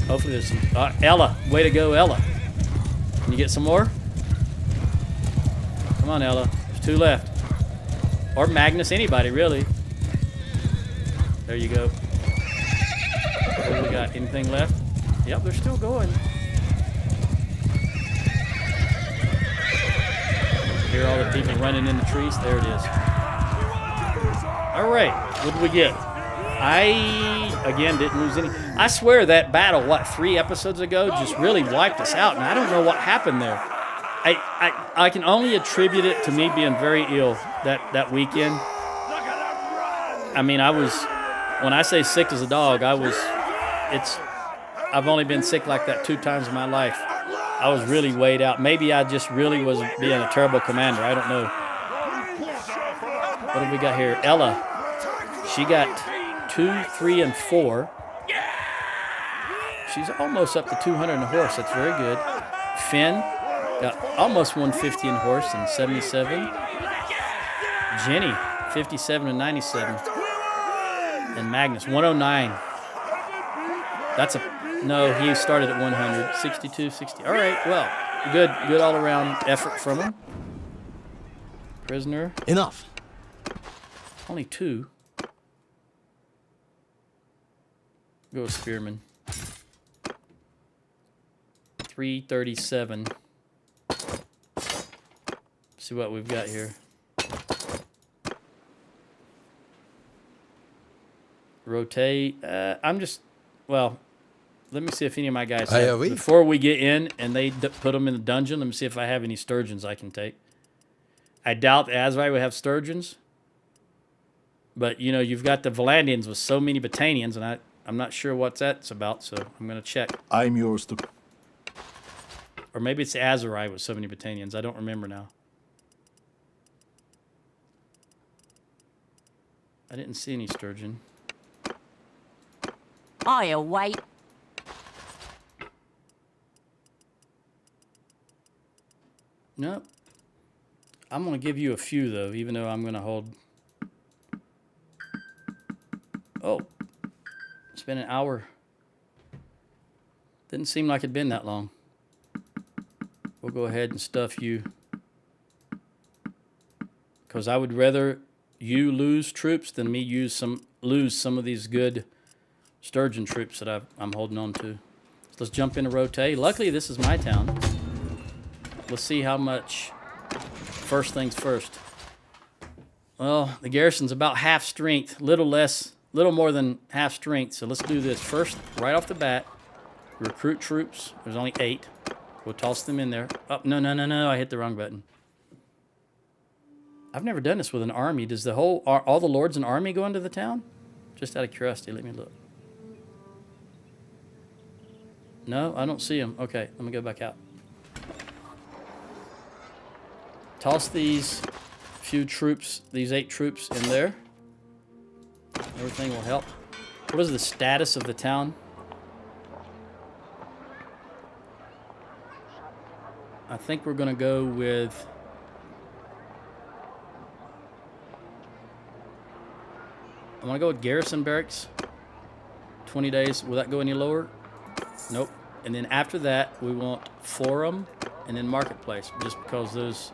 Hopefully there's some... Ella, way to go, Ella. Can you get some more? Come on, Ella. There's 2 left. Or Magnus, anybody, really. There you go. What do we got? Anything left? Yep, they're still going. Hear all the people running in the trees? There it is. All right, what did we get? I, again, didn't lose any. I swear that battle, 3 episodes ago, just really wiped us out, and I don't know what happened there. I can only attribute it to me being very ill that weekend. I mean, I was, when I say sick as a dog, I've only been sick like that 2 times in my life. I was really weighed out. Maybe I just really was being a terrible commander. I don't know. What have we got here? Ella. She got 2, 3, and 4. She's almost up to 200 in the horse. That's very good. Finn got almost 150 in horse and 77. Jenny, 57 and 97. And Magnus, 109. That's no, he started at 100. 62, 60. All right, well, good all-around effort from him. Prisoner. Enough. Only 2. Go with Spearman. 337. See what we've got here. Rotate. Well, let me see if any of my guys have. Before we get in and they put them in the dungeon, let me see if I have any sturgeons I can take. I doubt Azrai would have sturgeons. But, you know, you've got the Valandians with so many Battanians, and I'm not sure what that's about, so I'm going to check. I'm yours to... Or maybe it's Azurai with so many Battanians. I don't remember now. I didn't see any sturgeon. I await. Nope. I'm going to give you a few, though, even though I'm going to hold... Oh, it's been an hour. Didn't seem like it'd been that long. We'll go ahead and stuff you. Because I would rather you lose troops than me lose some of these good Sturgian troops that I'm holding on to. So let's jump into rotate. Luckily, this is my town. Let's see how much. First things first. Well, the garrison's about half strength, little more than half strength. So let's do this first, right off the bat. Recruit troops. There's only 8. We'll toss them in there. Oh, no! I hit the wrong button. I've never done this with an army. Does all the lords and army go into the town? Just out of curiosity, let me look. No, I don't see them. Okay, let me go back out. Toss these few troops, these 8 troops in there. Everything will help. What is the status of the town? I think we're going to go with... I'm going to go with garrison barracks. 20 days. Will that go any lower? Nope. And then after that, we want forum and then marketplace. Just because those...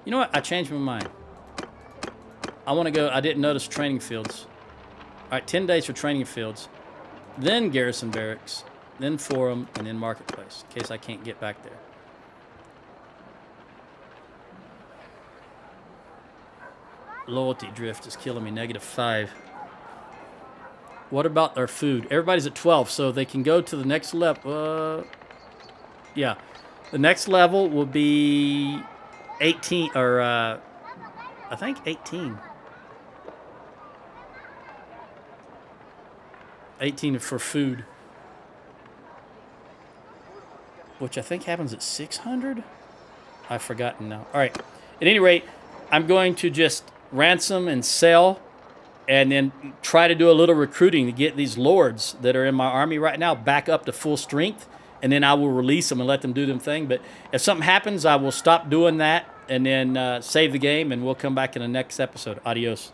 you know what? I changed my mind. I want to go... I didn't notice training fields. All right, 10 days for training fields. Then garrison barracks. Then forum and then marketplace. In case I can't get back there. Loyalty drift is killing me. -5. What about their food? Everybody's at 12, so they can go to the next level. Yeah. The next level will be 18, or I think 18. 18 for food. Which I think happens at 600? I've forgotten now. All right. At any rate, I'm going to just ransom and sell and then try to do a little recruiting to get these lords that are in my army right now back up to full strength, and then I will release them and let them do them thing. But if something happens, I will stop doing that and then save the game, and we'll come back in the next episode. Adios.